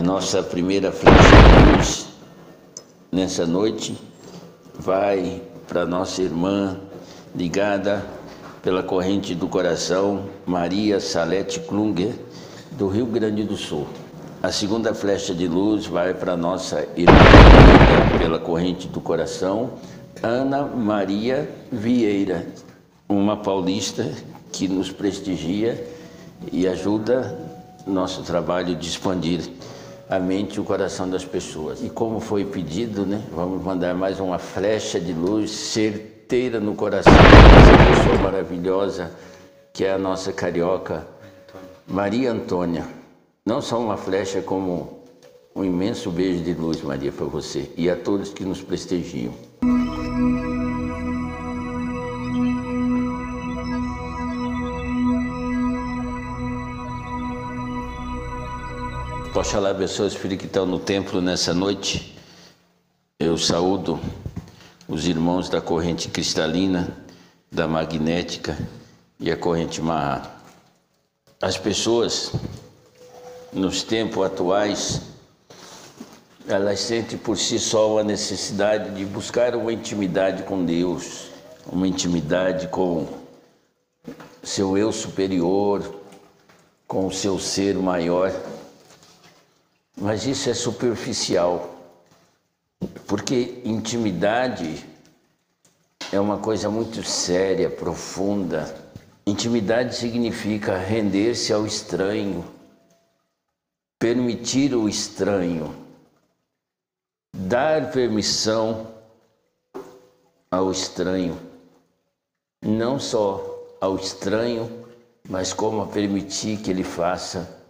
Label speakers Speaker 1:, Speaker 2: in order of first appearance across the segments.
Speaker 1: A nossa primeira flecha de luz nessa noite vai para nossa irmã ligada pela corrente do coração, Maria Salete Klunger, do Rio Grande do Sul. A segunda flecha de luz vai para nossa irmã ligada pela corrente do coração, Ana Maria Vieira, uma paulista que nos prestigia e ajuda nosso trabalho de expandir a mente e o coração das pessoas. E como foi pedido, né, vamos mandar mais uma flecha de luz certeira no coração dessa pessoa maravilhosa que é a nossa carioca Maria Antônia. Não só uma flecha, como um imenso beijo de luz, Maria, para você e a todos que nos prestigiam. Oxalá abençoe os filhos que estão no templo nessa noite. Eu saúdo os irmãos da corrente cristalina, da magnética e a corrente Mahá. As pessoas, nos tempos atuais, elas sentem por si só a necessidade de buscar uma intimidade com Deus, uma intimidade com seu eu superior, com o seu ser maior. Mas isso é superficial, porque intimidade é uma coisa muito séria, profunda. Intimidade significa render-se ao estranho, permitir o estranho, dar permissão ao estranho, não só ao estranho, mas como a permitir que ele faça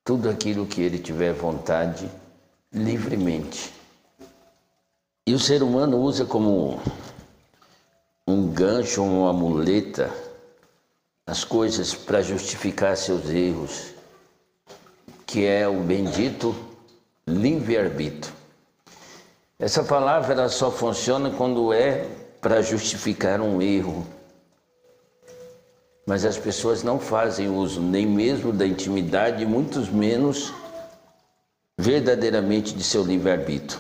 Speaker 1: tudo aquilo que ele tiver vontade, livremente. E o ser humano usa como um gancho, uma muleta, as coisas para justificar seus erros, que é o bendito livre-arbítrio. Essa palavra ela só funciona quando é para justificar um erro. Mas as pessoas não fazem uso nem mesmo da intimidade, muito menos verdadeiramente de seu livre-arbítrio.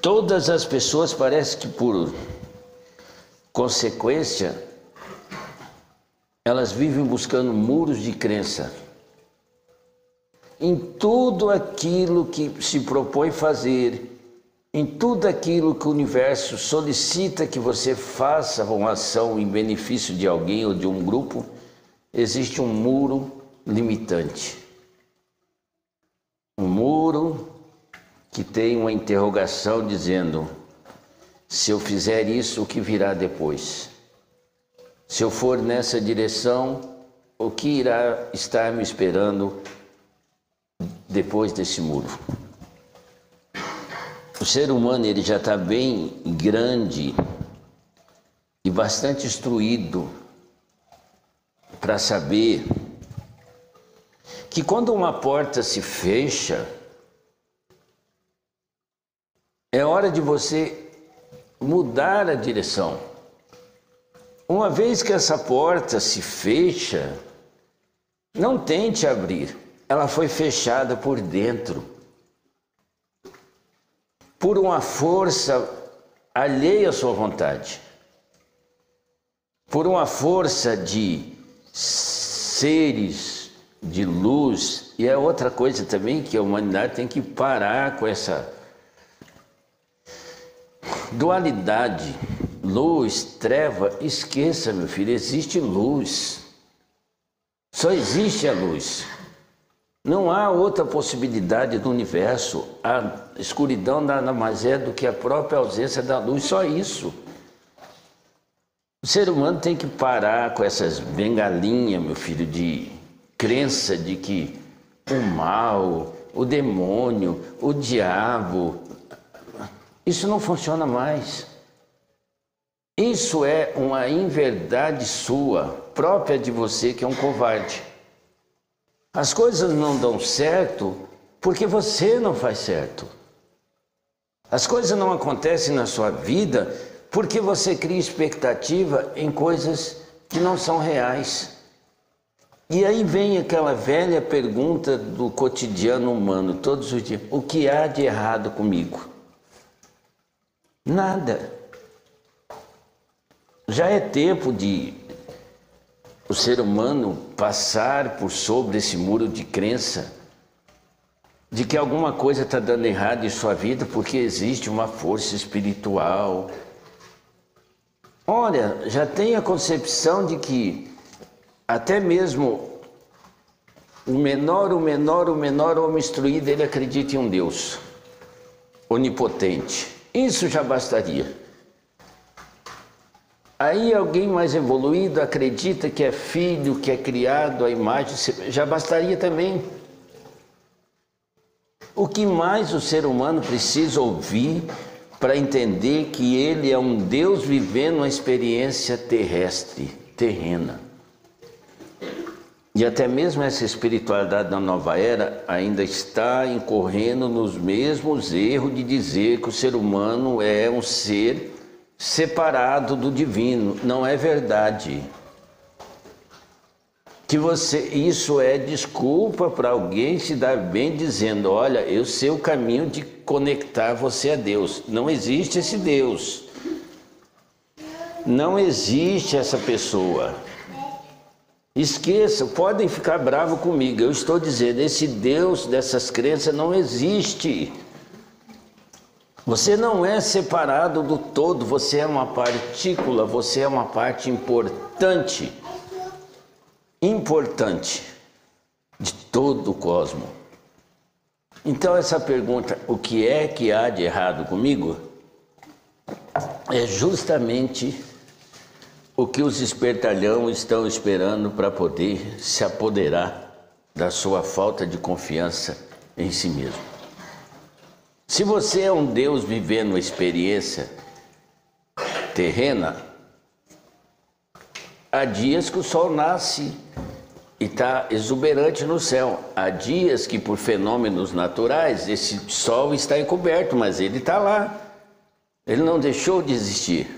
Speaker 1: Todas as pessoas parece que por consequência elas vivem buscando muros de crença em tudo aquilo que se propõe fazer, em tudo aquilo que o universo solicita que você faça uma ação em benefício de alguém ou de um grupo, existe um muro limitante. Um muro que tem uma interrogação dizendo: se eu fizer isso, o que virá depois? Se eu for nessa direção, o que irá estar me esperando depois desse muro? O ser humano ele já está bem grande e bastante instruído para saber que quando uma porta se fecha, é hora de você mudar a direção. Uma vez que essa porta se fecha, não tente abrir, ela foi fechada por dentro, por uma força alheia à sua vontade, por uma força de seres de luz. E é outra coisa também que a humanidade tem que parar com essa dualidade, luz, treva. Esqueça, meu filho, existe luz, só existe a luz. Não há outra possibilidade do universo. A escuridão nada mais é do que a própria ausência da luz, só isso. O ser humano tem que parar com essas bengalinhas, meu filho, de crença de que o mal, o demônio, o diabo, isso não funciona mais. Isso é uma inverdade sua, própria de você, que é um covarde. As coisas não dão certo porque você não faz certo. As coisas não acontecem na sua vida porque você cria expectativa em coisas que não são reais. E aí vem aquela velha pergunta do cotidiano humano, todos os dias: o que há de errado comigo? Nada. Já é tempo de o ser humano passar por sobre esse muro de crença de que alguma coisa está dando errado em sua vida porque existe uma força espiritual. Olha, já tem a concepção de que até mesmo o menor homem instruído, ele acredita em um Deus onipotente. Isso já bastaria. Aí alguém mais evoluído acredita que é filho, que é criado à imagem, já bastaria também. O que mais o ser humano precisa ouvir para entender que ele é um Deus vivendo uma experiência terrestre, terrena? E até mesmo essa espiritualidade da nova era ainda está incorrendo nos mesmos erros de dizer que o ser humano é um ser separado do divino. Não é verdade. Isso é desculpa para alguém se dar bem dizendo: olha, eu sei o caminho de conectar você a Deus. Não existe esse Deus. Não existe essa pessoa. Esqueça, podem ficar bravos comigo. Eu estou dizendo, esse Deus dessas crenças não existe. Você não é separado do todo, você é uma partícula, você é uma parte importante de todo o cosmos. Então essa pergunta, o que é que há de errado comigo? É justamente o que os espertalhão estão esperando para poder se apoderar da sua falta de confiança em si mesmo. Se você é um Deus vivendo uma experiência terrena, há dias que o sol nasce e está exuberante no céu. Há dias que, por fenômenos naturais, esse sol está encoberto, mas ele está lá. Ele não deixou de existir.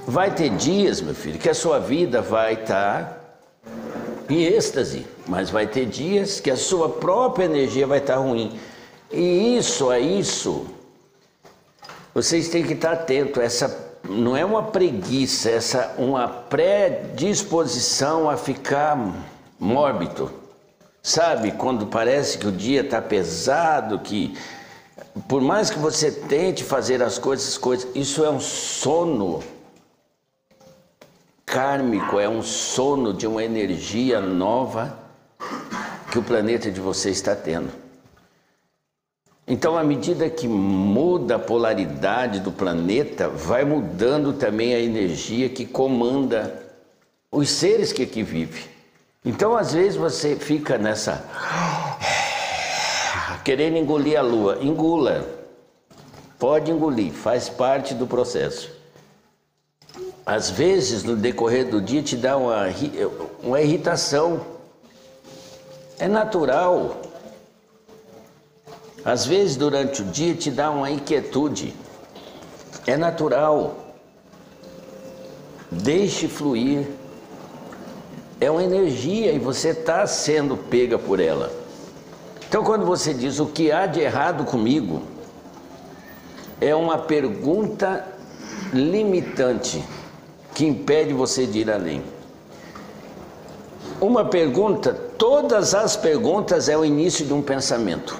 Speaker 1: Vai ter dias, meu filho, que a sua vida vai estar em êxtase, mas vai ter dias que a sua própria energia vai estar ruim. E isso, vocês têm que estar atentos. Essa não é uma preguiça, essa uma predisposição a ficar mórbido. Sabe, quando parece que o dia está pesado, que por mais que você tente fazer as coisas, isso é um sono kármico, é um sono de uma energia nova que o planeta de você está tendo. Então, à medida que muda a polaridade do planeta, vai mudando também a energia que comanda os seres que aqui vivem. Então, às vezes você fica nessa querendo engolir a lua. Engula. Pode engolir, faz parte do processo. Às vezes, no decorrer do dia, te dá uma irritação. É natural. Às vezes, durante o dia, te dá uma inquietude. É natural. Deixe fluir. É uma energia e você está sendo pega por ela. Então, quando você diz o que há de errado comigo, é uma pergunta limitante que impede você de ir além. Uma pergunta, todas as perguntas é o início de um pensamento.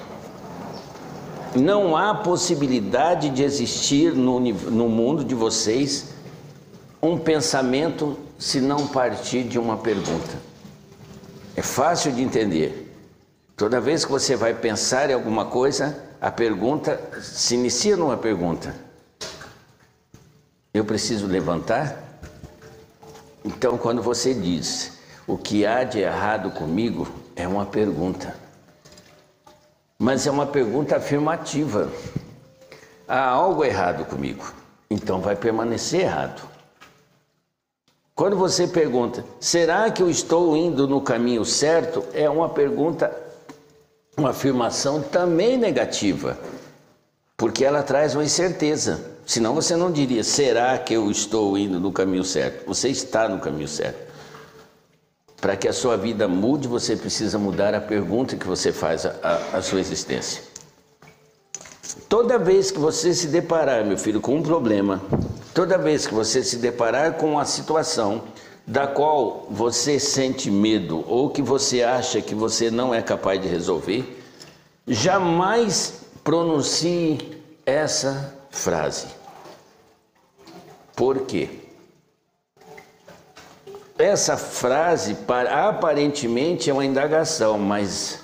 Speaker 1: Não há possibilidade de existir no mundo de vocês um pensamento se não partir de uma pergunta. É fácil de entender. Toda vez que você vai pensar em alguma coisa, a pergunta se inicia numa pergunta. Eu preciso levantar? Então, quando você diz o que há de errado comigo, é uma pergunta. Mas é uma pergunta afirmativa. Há algo errado comigo, então vai permanecer errado. Quando você pergunta, será que eu estou indo no caminho certo? É uma pergunta, uma afirmação também negativa, porque ela traz uma incerteza. Senão você não diria, será que eu estou indo no caminho certo? Você está no caminho certo. Para que a sua vida mude, você precisa mudar a pergunta que você faz à sua existência. Toda vez que você se deparar, meu filho, com um problema, toda vez que você se deparar com uma situação da qual você sente medo ou que você acha que você não é capaz de resolver, jamais pronuncie essa frase. Por quê? Essa frase aparentemente é uma indagação, mas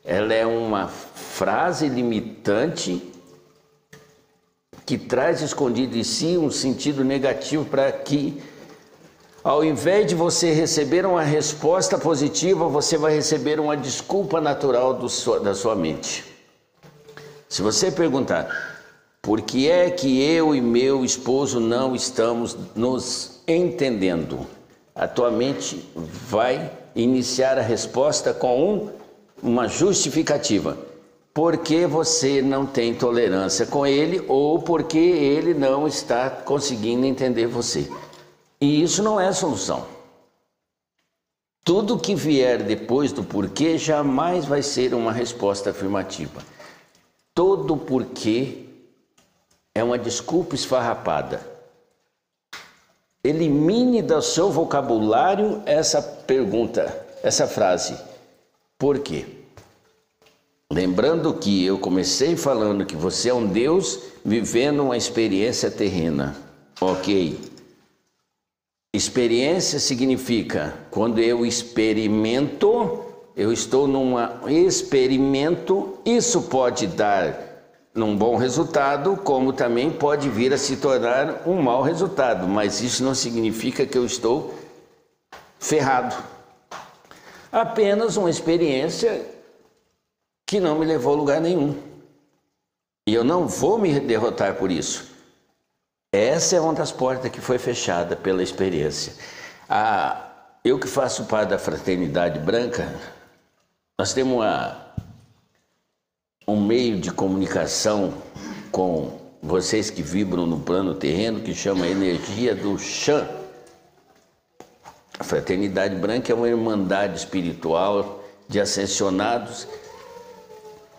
Speaker 1: ela é uma frase limitante que traz escondido em si um sentido negativo para que, ao invés de você receber uma resposta positiva, você vai receber uma desculpa natural da sua mente. Se você perguntar, por que é que eu e meu esposo não estamos nos entendendo? A tua mente vai iniciar a resposta com uma justificativa. Porque você não tem tolerância com ele ou porque ele não está conseguindo entender você. E isso não é solução. Tudo que vier depois do porquê jamais vai ser uma resposta afirmativa. Todo porquê é uma desculpa esfarrapada. Elimine do seu vocabulário essa pergunta, essa frase. Por quê? Lembrando que eu comecei falando que você é um Deus vivendo uma experiência terrena. Ok. Experiência significa, quando eu experimento, eu estou num experimento, isso pode dar um bom resultado, como também pode vir a se tornar um mau resultado, mas isso não significa que eu estou ferrado. Apenas uma experiência que não me levou a lugar nenhum. E eu não vou me derrotar por isso. Essa é uma das portas que foi fechada pela experiência. Eu que faço parte da Fraternidade Branca, nós temos um meio de comunicação com vocês que vibram no plano terreno, que chama energia do chã. A Fraternidade Branca é uma irmandade espiritual de ascensionados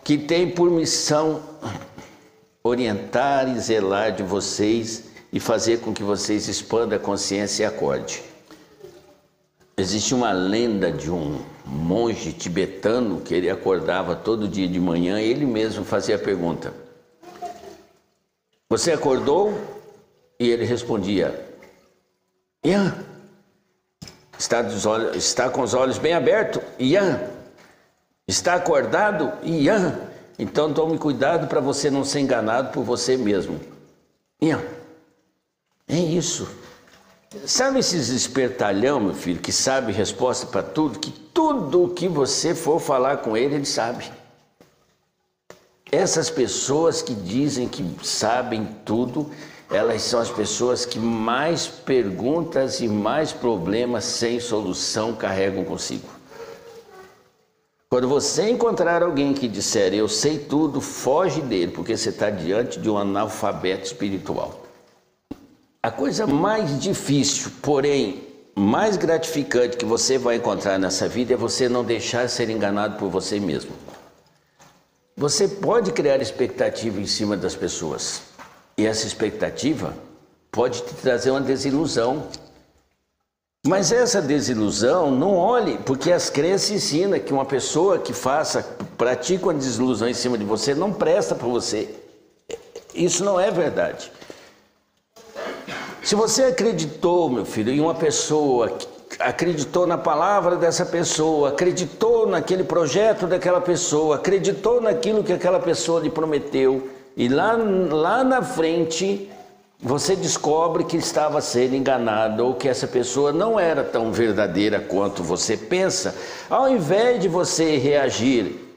Speaker 1: que tem por missão orientar e zelar de vocês e fazer com que vocês expandam a consciência e acorde. Existe uma lenda de um monge tibetano que ele acordava todo dia de manhã e ele mesmo fazia a pergunta: você acordou? E ele respondia: Ian, está com os olhos bem abertos? Ian, está acordado? Ian, então tome cuidado para você não ser enganado por você mesmo. Ian, é isso. Sabe esses espertalhão, meu filho, que sabe resposta para tudo, que tudo o que você for falar com ele, ele sabe. Essas pessoas que dizem que sabem tudo, elas são as pessoas que mais perguntas e mais problemas sem solução carregam consigo. Quando você encontrar alguém que disser eu sei tudo, foge dele, porque você está diante de um analfabeto espiritual. A coisa mais difícil, porém mais gratificante que você vai encontrar nessa vida é você não deixar ser enganado por você mesmo. Você pode criar expectativa em cima das pessoas e essa expectativa pode te trazer uma desilusão. Mas essa desilusão, não olhe, porque as crenças ensinam que uma pessoa que pratica uma desilusão em cima de você não presta para você. Isso não é verdade. Se você acreditou, meu filho, em uma pessoa, acreditou na palavra dessa pessoa, acreditou naquele projeto daquela pessoa, acreditou naquilo que aquela pessoa lhe prometeu, e lá na frente você descobre que estava sendo enganado ou que essa pessoa não era tão verdadeira quanto você pensa, ao invés de você reagir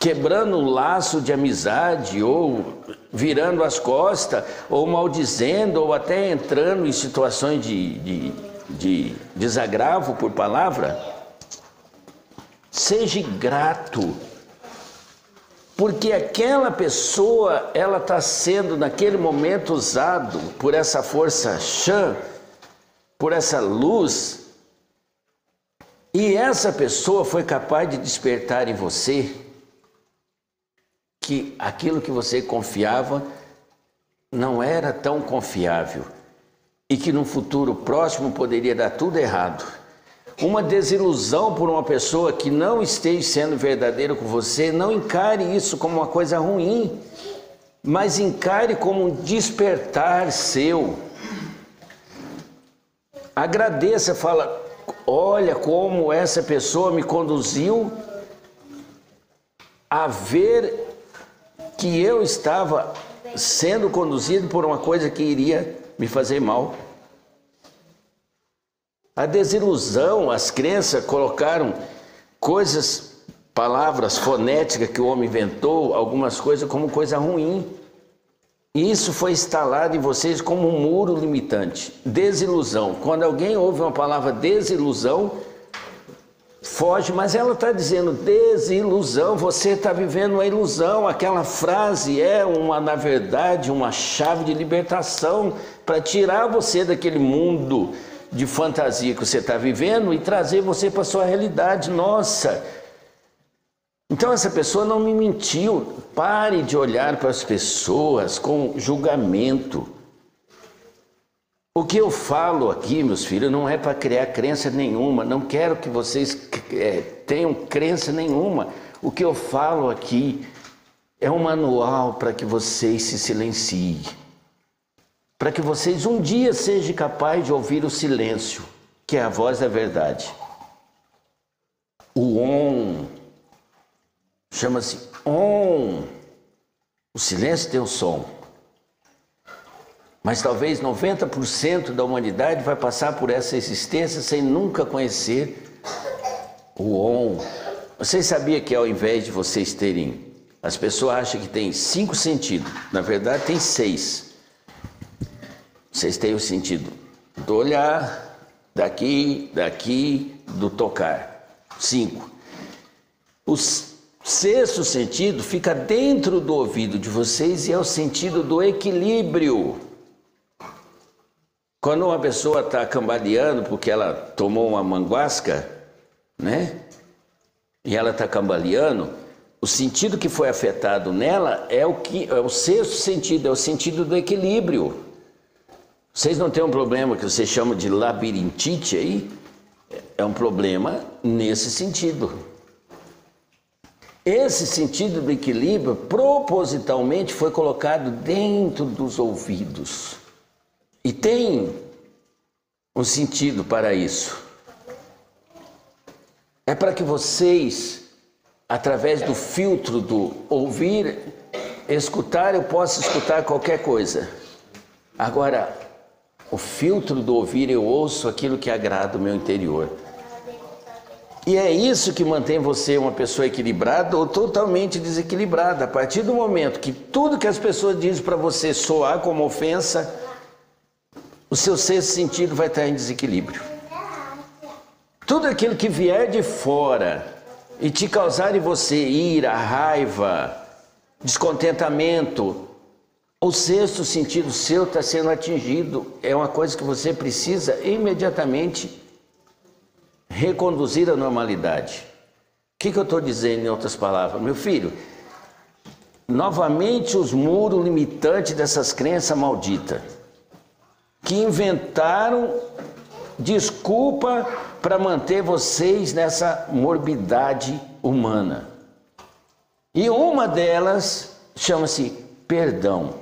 Speaker 1: quebrando um laço de amizade ou virando as costas ou maldizendo ou até entrando em situações de desagravo por palavra, seja grato. Porque aquela pessoa, ela está sendo naquele momento usado por essa força chã, por essa luz, E essa pessoa foi capaz de despertar em você que aquilo que você confiava não era tão confiável e que no futuro próximo poderia dar tudo errado. Uma desilusão por uma pessoa que não esteja sendo verdadeira com você, não encare isso como uma coisa ruim, mas encare como um despertar seu. Agradeça, fala, olha como essa pessoa me conduziu a ver que eu estava sendo conduzido por uma coisa que iria me fazer mal. A desilusão, as crenças colocaram coisas, palavras fonéticas que o homem inventou, algumas coisas como coisa ruim. E isso foi instalado em vocês como um muro limitante. Desilusão. Quando alguém ouve uma palavra desilusão, foge, mas ela está dizendo desilusão, você está vivendo uma ilusão. Aquela frase é, na verdade, uma chave de libertação para tirar você daquele mundo de fantasia que você está vivendo e trazer você para a sua realidade. Nossa! Então essa pessoa não me mentiu. Pare de olhar para as pessoas com julgamento. O que eu falo aqui, meus filhos, não é para criar crença nenhuma. Não quero que vocês tenham crença nenhuma. O que eu falo aqui é um manual para que vocês se silenciem. Para que vocês um dia sejam capazes de ouvir o silêncio, que é a voz da verdade. O OM chama-se OM. O silêncio tem o som. Mas talvez 90% da humanidade vai passar por essa existência sem nunca conhecer o OM. Vocês sabiam que ao invés de vocês terem... As pessoas acham que tem 5 sentidos. Na verdade tem 6. Vocês têm o sentido do olhar, daqui, do tocar. 5. O 6º sentido fica dentro do ouvido de vocês e é o sentido do equilíbrio. Quando uma pessoa está cambaleando porque ela tomou uma manguasca, né? E ela está cambaleando, o sentido que foi afetado nela é o 6º sentido, é o sentido do equilíbrio. Vocês não têm um problema que vocês chamam de labirintite aí? É um problema nesse sentido. Esse sentido do equilíbrio propositalmente foi colocado dentro dos ouvidos. E tem um sentido para isso. É para que vocês, através do filtro do ouvir, escutar, eu posso escutar qualquer coisa. Agora, o filtro do ouvir, eu ouço aquilo que agrada o meu interior. E é isso que mantém você uma pessoa equilibrada ou totalmente desequilibrada. A partir do momento que tudo que as pessoas dizem para você soar como ofensa, o seu 6º sentido vai estar em desequilíbrio. Tudo aquilo que vier de fora e te causar em você ira, raiva, descontentamento, o 6º sentido seu está sendo atingido. É uma coisa que você precisa imediatamente reconduzir à normalidade. O que eu estou dizendo em outras palavras? Meu filho, novamente os muros limitantes dessas crenças malditas, que inventaram desculpa para manter vocês nessa morbidade humana. E uma delas chama-se perdão.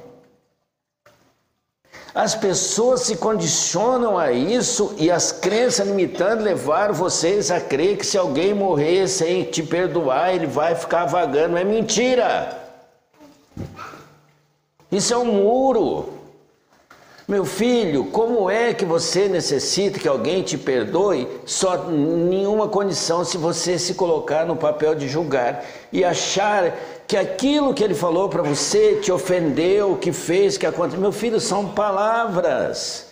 Speaker 1: As pessoas se condicionam a isso e as crenças limitantes levaram vocês a crer que se alguém morrer sem te perdoar, ele vai ficar vagando. É mentira! Isso é um muro. Meu filho, como é que você necessita que alguém te perdoe? Só nenhuma condição se você se colocar no papel de julgar e achar que aquilo que ele falou para você te ofendeu, que fez, que aconteceu. Meu filho, são palavras.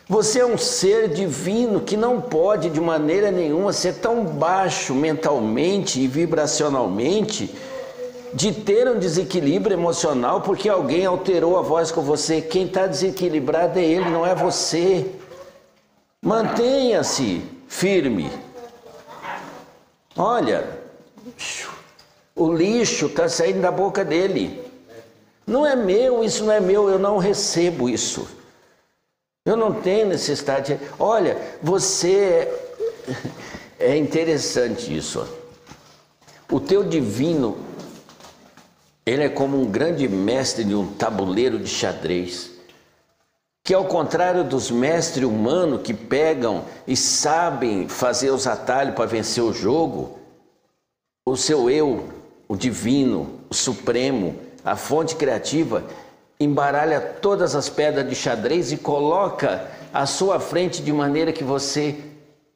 Speaker 1: Você é um ser divino que não pode de maneira nenhuma ser tão baixo mentalmente e vibracionalmente de ter um desequilíbrio emocional porque alguém alterou a voz com você. Quem está desequilibrado é ele, não é você. Mantenha-se firme. Olha, o lixo está saindo da boca dele. Não é meu, isso não é meu, eu não recebo isso. Eu não tenho necessidade. Olha, você... É interessante isso. O teu divino, ele é como um grande mestre de um tabuleiro de xadrez, que ao contrário dos mestres humanos que pegam e sabem fazer os atalhos para vencer o jogo, o seu eu, o divino, o supremo, a fonte criativa, embaralha todas as pedras de xadrez e coloca à sua frente de maneira que você,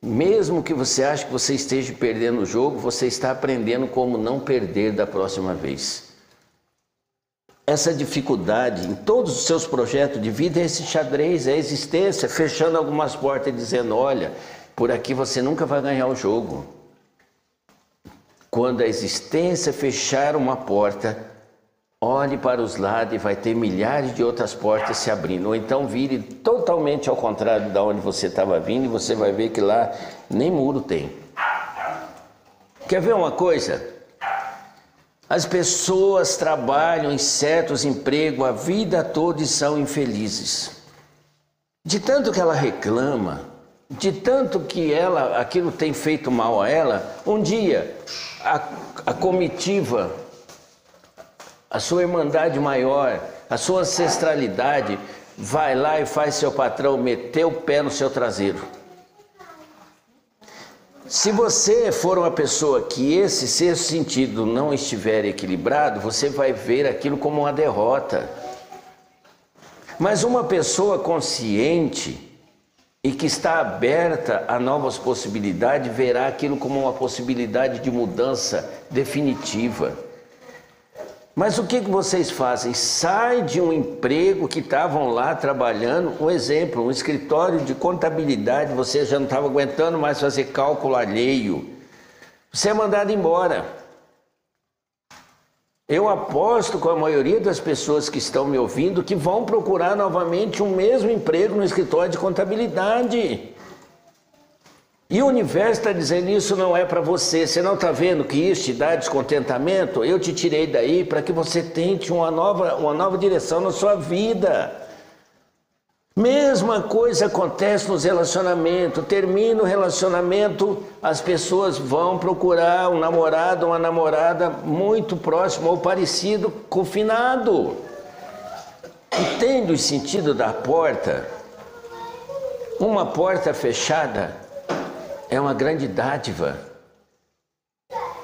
Speaker 1: mesmo que você ache que você esteja perdendo o jogo, você está aprendendo como não perder da próxima vez. Essa dificuldade em todos os seus projetos de vida é esse xadrez, é a existência, fechando algumas portas e dizendo, olha, por aqui você nunca vai ganhar o jogo. Quando a existência fechar uma porta, olhe para os lados e vai ter milhares de outras portas se abrindo. Ou então vire totalmente ao contrário de onde você estava vindo e você vai ver que lá nem muro tem. Quer ver uma coisa? As pessoas trabalham em certos empregos a vida toda e são infelizes. De tanto que ela reclama, de tanto que aquilo tem feito mal a ela, um dia a comitiva, a sua irmandade maior, a sua ancestralidade, vai lá e faz seu patrão meter o pé no seu traseiro. Se você for uma pessoa que esse sexto sentido não estiver equilibrado, você vai ver aquilo como uma derrota. Mas uma pessoa consciente e que está aberta a novas possibilidades, verá aquilo como uma possibilidade de mudança definitiva. Mas o que vocês fazem? Sai de um emprego que estavam lá trabalhando, um exemplo, um escritório de contabilidade, você já não estava aguentando mais fazer cálculo alheio. Você é mandado embora. Eu aposto com a maioria das pessoas que estão me ouvindo que vão procurar novamente um mesmo emprego no escritório de contabilidade. E o universo está dizendo, isso não é para você. Você não está vendo que isso te dá descontentamento? Eu te tirei daí para que você tente uma nova direção na sua vida. Mesma coisa acontece nos relacionamentos. Termina o relacionamento, as pessoas vão procurar um namorado, uma namorada muito próximo ou parecido com o finado. Entende o sentido da porta? Uma porta fechada é uma grande dádiva,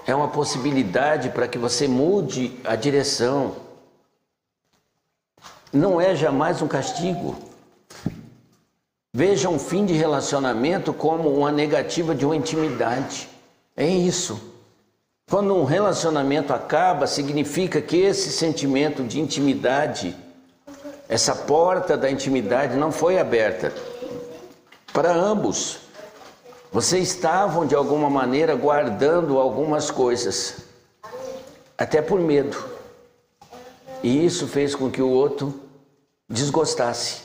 Speaker 1: é uma possibilidade para que você mude a direção. Não é jamais um castigo. Veja um fim de relacionamento como uma negativa de uma intimidade. É isso. Quando um relacionamento acaba, significa que esse sentimento de intimidade, essa porta da intimidade não foi aberta para ambos. Vocês estavam, de alguma maneira, guardando algumas coisas, até por medo. E isso fez com que o outro desgostasse.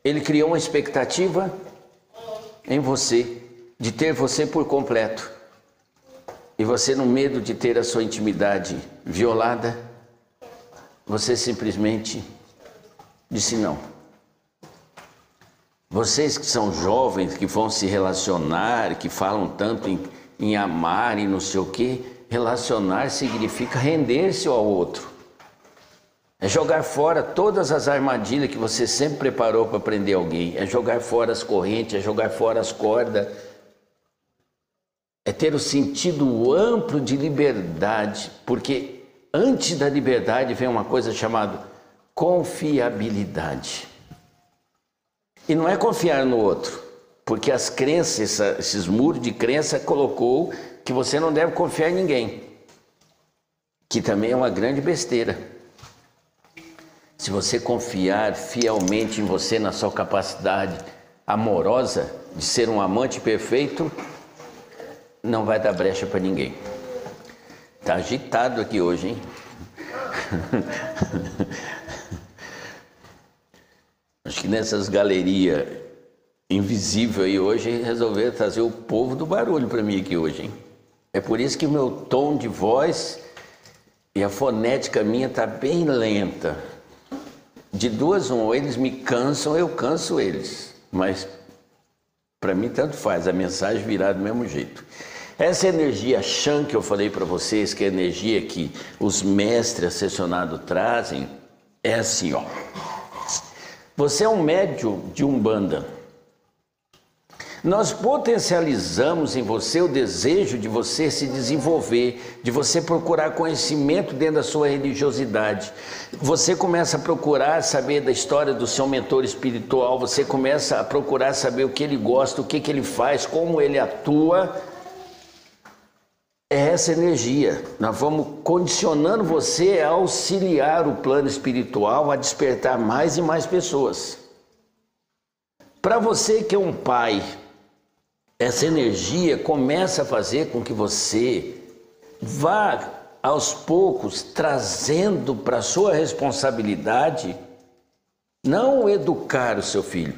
Speaker 1: Ele criou uma expectativa em você, de ter você por completo. E você, no medo de ter a sua intimidade violada, você simplesmente disse não. Vocês que são jovens, que vão se relacionar, que falam tanto em amar e não sei o quê, relacionar significa render-se ao outro. É jogar fora todas as armadilhas que você sempre preparou para prender alguém. É jogar fora as correntes, é jogar fora as cordas. É ter o sentido amplo de liberdade, porque antes da liberdade vem uma coisa chamada confiabilidade. E não é confiar no outro, porque as crenças, esses muros de crença colocou que você não deve confiar em ninguém, que também é uma grande besteira. Se você confiar fielmente em você, na sua capacidade amorosa de ser um amante perfeito, não vai dar brecha para ninguém. Tá agitado aqui hoje, hein? Acho que nessas galerias invisíveis aí hoje resolveram trazer o povo do barulho para mim aqui hoje, hein? É por isso que o meu tom de voz e a fonética minha está bem lenta. De duas, ou eles me cansam, eu canso eles. Mas para mim tanto faz, a mensagem virá do mesmo jeito. Essa energia Shan que eu falei para vocês, que é a energia que os mestres ascensionados trazem, é assim, ó. Você é um médium de Umbanda. Nós potencializamos em você o desejo de você se desenvolver, de você procurar conhecimento dentro da sua religiosidade. Você começa a procurar saber da história do seu mentor espiritual, você começa a procurar saber o que ele gosta, o que ele faz, como ele atua. É essa energia. Nós vamos condicionando você a auxiliar o plano espiritual a despertar mais e mais pessoas. Para você que é um pai, essa energia começa a fazer com que você vá aos poucos trazendo para a sua responsabilidade não o educar o seu filho,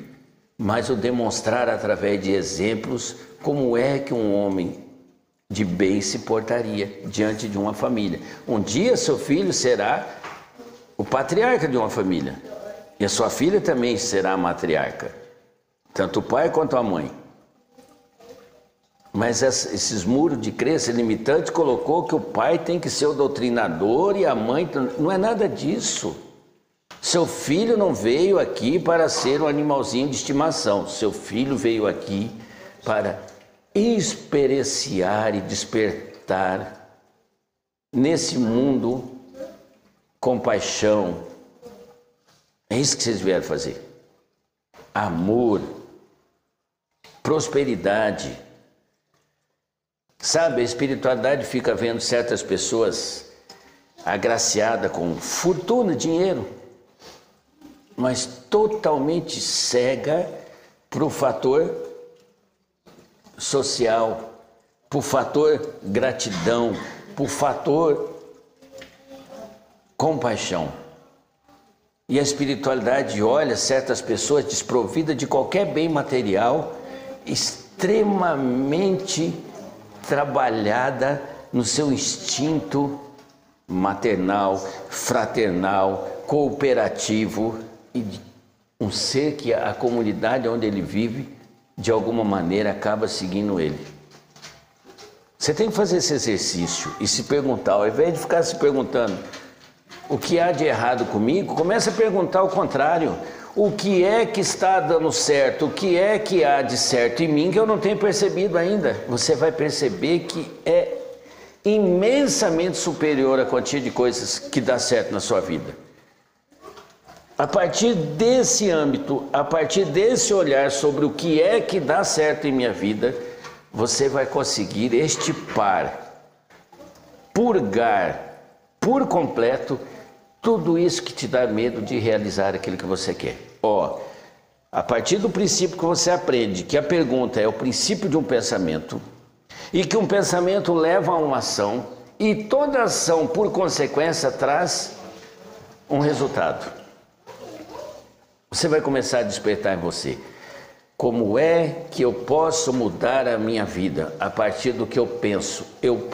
Speaker 1: mas o demonstrar através de exemplos como é que um homem de bem se portaria diante de uma família. Um dia seu filho será o patriarca de uma família e a sua filha também será a matriarca, tanto o pai quanto a mãe. Mas esses muros de crença limitante colocou que o pai tem que ser o doutrinador e a mãe... Não é nada disso. Seu filho não veio aqui para ser um animalzinho de estimação. Seu filho veio aqui para experienciar e despertar nesse mundo compaixão. É isso que vocês vieram fazer. Amor, prosperidade. Sabe, a espiritualidade fica vendo certas pessoas agraciadas com fortuna, dinheiro, mas totalmente cega para o fator social, para o fator gratidão, para o fator compaixão. E a espiritualidade olha certas pessoas desprovidas de qualquer bem material, extremamente trabalhada no seu instinto maternal, fraternal, cooperativo, e um ser que a comunidade onde ele vive, de alguma maneira, acaba seguindo ele. Você tem que fazer esse exercício e se perguntar, ao invés de ficar se perguntando o que há de errado comigo, comece a perguntar o contrário. O que é que está dando certo? O que é que há de certo em mim que eu não tenho percebido ainda? Você vai perceber que é imensamente superior a quantia de coisas que dá certo na sua vida. A partir desse âmbito, a partir desse olhar sobre o que é que dá certo em minha vida, você vai conseguir extirpar, purgar por completo tudo isso que te dá medo de realizar aquilo que você quer. Ó, a partir do princípio que você aprende que a pergunta é o princípio de um pensamento e que um pensamento leva a uma ação e toda ação, por consequência, traz um resultado. Você vai começar a despertar em você. Como é que eu posso mudar a minha vida a partir do que eu penso?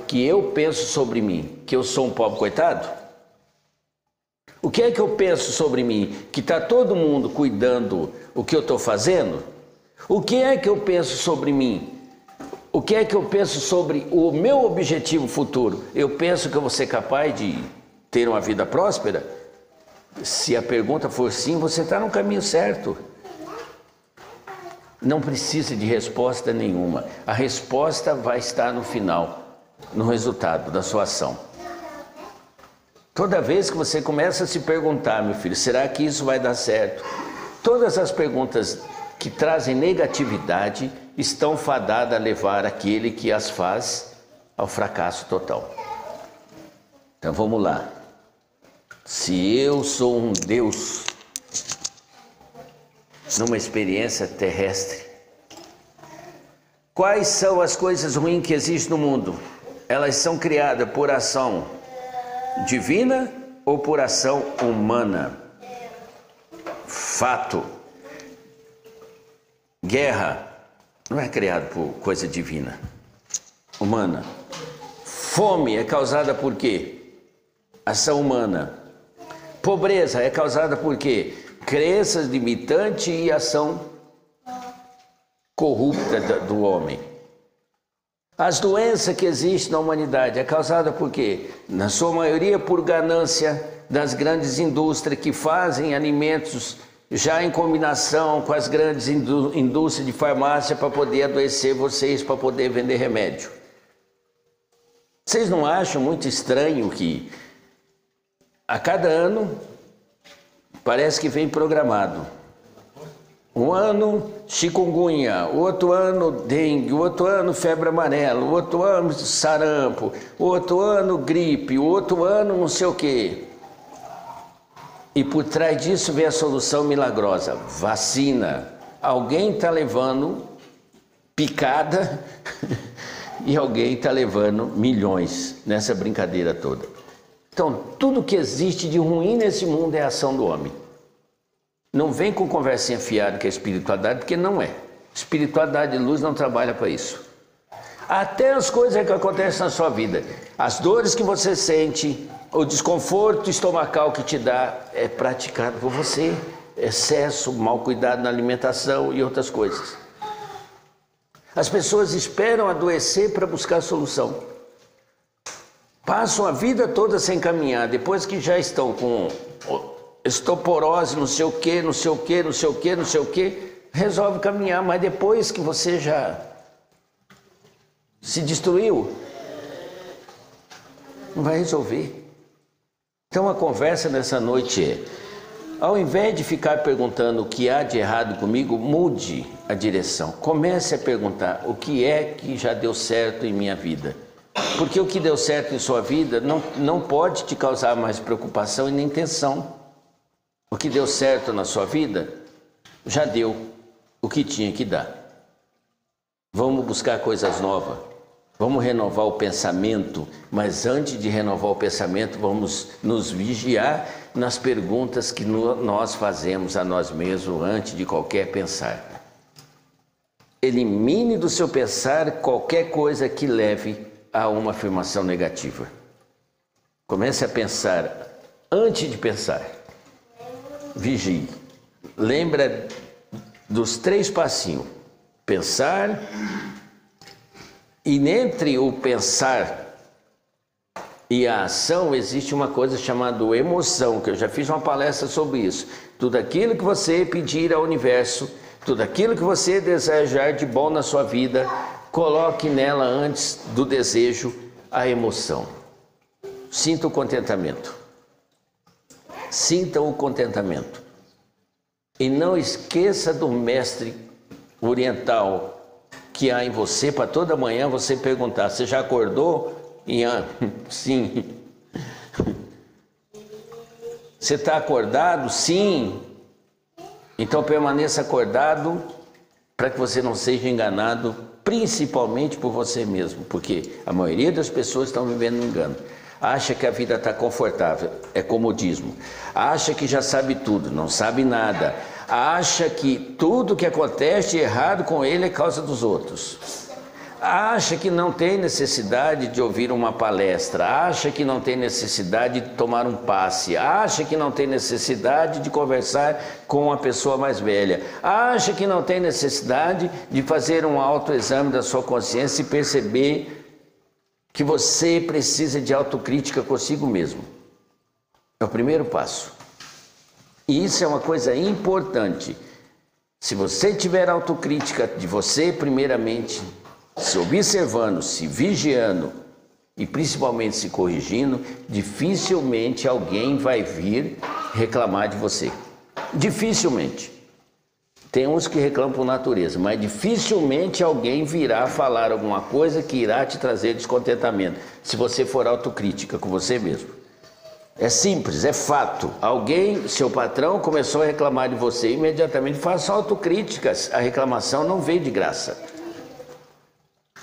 Speaker 1: Que eu penso sobre mim, que eu sou um pobre coitado? O que é que eu penso sobre mim? Que está todo mundo cuidando o que eu estou fazendo? O que é que eu penso sobre mim? O que é que eu penso sobre o meu objetivo futuro? Eu penso que eu vou ser capaz de ter uma vida próspera? Se a pergunta for sim, você está no caminho certo. Não precisa de resposta nenhuma. A resposta vai estar no final, no resultado da sua ação. Toda vez que você começa a se perguntar, meu filho, será que isso vai dar certo? Todas as perguntas que trazem negatividade estão fadadas a levar aquele que as faz ao fracasso total. Então vamos lá. Se eu sou um Deus numa experiência terrestre, quais são as coisas ruins que existem no mundo? Elas são criadas por ação divina ou por ação humana? Fato. Guerra não é criado por coisa divina, humana. Fome é causada por quê? Ação humana. Pobreza é causada por quê? Crenças limitantes e ação corrupta do homem. As doenças que existem na humanidade é causada por quê? Na sua maioria por ganância das grandes indústrias que fazem alimentos já em combinação com as grandes indústrias de farmácia para poder adoecer vocês, para poder vender remédio. Vocês não acham muito estranho que a cada ano parece que vem programado? Um ano chikungunya, outro ano dengue, outro ano febre amarela, outro ano sarampo, outro ano gripe, outro ano não sei o quê. E por trás disso vem a solução milagrosa, vacina. Alguém está levando picada e alguém está levando milhões nessa brincadeira toda. Então, tudo que existe de ruim nesse mundo é a ação do homem. Não vem com conversinha fiada que é espiritualidade, porque não é. Espiritualidade e luz não trabalha para isso. Até as coisas que acontecem na sua vida, as dores que você sente, o desconforto estomacal que te dá, é praticado por você. Excesso, mau cuidado na alimentação e outras coisas. As pessoas esperam adoecer para buscar solução. Passam a vida toda sem caminhar, depois que já estão com osteoporose, não sei o que, não sei o que, não sei o que, não sei o que, resolve caminhar, mas depois que você já se destruiu, não vai resolver. Então a conversa nessa noite é, ao invés de ficar perguntando o que há de errado comigo, mude a direção. Comece a perguntar o que é que já deu certo em minha vida. Porque o que deu certo em sua vida não pode te causar mais preocupação e nem tensão. O que deu certo na sua vida, já deu o que tinha que dar. Vamos buscar coisas novas. Vamos renovar o pensamento, mas antes de renovar o pensamento, vamos nos vigiar nas perguntas que nós fazemos a nós mesmos antes de qualquer pensar. Elimine do seu pensar qualquer coisa que leve a uma afirmação negativa. Comece a pensar antes de pensar. Vigie. Lembra dos 3 passinhos. Pensar. E entre o pensar e a ação existe uma coisa chamada emoção, que eu já fiz uma palestra sobre isso. Tudo aquilo que você pedir ao universo, tudo aquilo que você desejar de bom na sua vida, coloque nela antes do desejo a emoção. Sinta o contentamento. Sinta o contentamento. E não esqueça do mestre oriental que há em você, para toda manhã você perguntar, você já acordou? Sim. Você está acordado? Sim. Então permaneça acordado para que você não seja enganado, principalmente por você mesmo, porque a maioria das pessoas estão vivendo no engano. Acha que a vida está confortável, é comodismo. Acha que já sabe tudo, não sabe nada. Acha que tudo que acontece errado com ele é causa dos outros. Acha que não tem necessidade de ouvir uma palestra. Acha que não tem necessidade de tomar um passe. Acha que não tem necessidade de conversar com uma pessoa mais velha. Acha que não tem necessidade de fazer um autoexame da sua consciência e perceber que você precisa de autocrítica consigo mesmo. É o primeiro passo. E isso é uma coisa importante. Se você tiver autocrítica de você, primeiramente, se observando, se vigiando e principalmente se corrigindo, dificilmente alguém vai vir reclamar de você. Dificilmente. Tem uns que reclamam por natureza, mas dificilmente alguém virá falar alguma coisa que irá te trazer descontentamento, se você for autocrítica com você mesmo. É simples, é fato. Alguém, seu patrão, começou a reclamar de você, imediatamente faça autocríticas. A reclamação não veio de graça.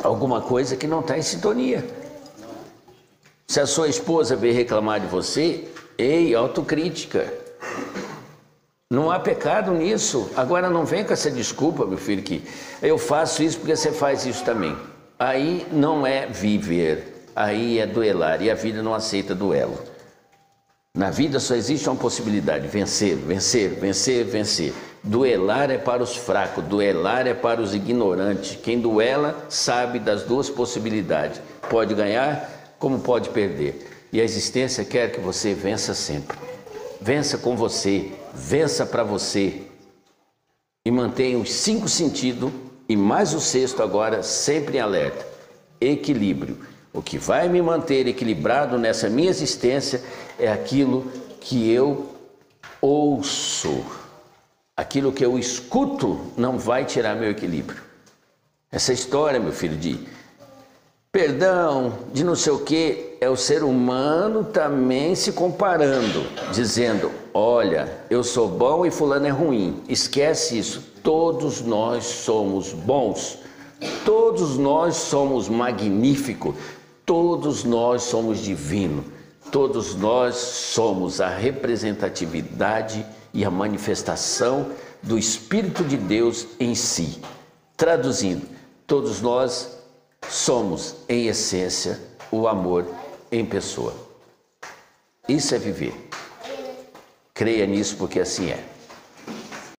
Speaker 1: Alguma coisa que não está em sintonia. Se a sua esposa veio reclamar de você, ei, autocrítica. Não há pecado nisso. Agora não vem com essa desculpa, meu filho, que eu faço isso porque você faz isso também. Aí não é viver. aí é duelar, e a vida não aceita duelo. Na vida só existe uma possibilidade: vencer, vencer, vencer, vencer. Duelar é para os fracos, duelar é para os ignorantes. Quem duela sabe das duas possibilidades: pode ganhar como pode perder. E a existência quer que você vença sempre. Vença com você, vença para você. E mantenha os 5 sentidos e mais o 6º agora sempre em alerta. Equilíbrio. O que vai me manter equilibrado nessa minha existência é aquilo que eu ouço. Aquilo que eu escuto não vai tirar meu equilíbrio. Essa história, meu filho, de perdão, de não sei o que, é o ser humano também se comparando, dizendo: olha, eu sou bom e fulano é ruim. Esquece isso. Todos nós somos bons. Todos nós somos magníficos. Todos nós somos divinos. Todos nós somos a representatividade e a manifestação do Espírito de Deus em si. Traduzindo, todos nós somos, em essência, o amor em pessoa. Isso é viver. Creia nisso, porque assim é.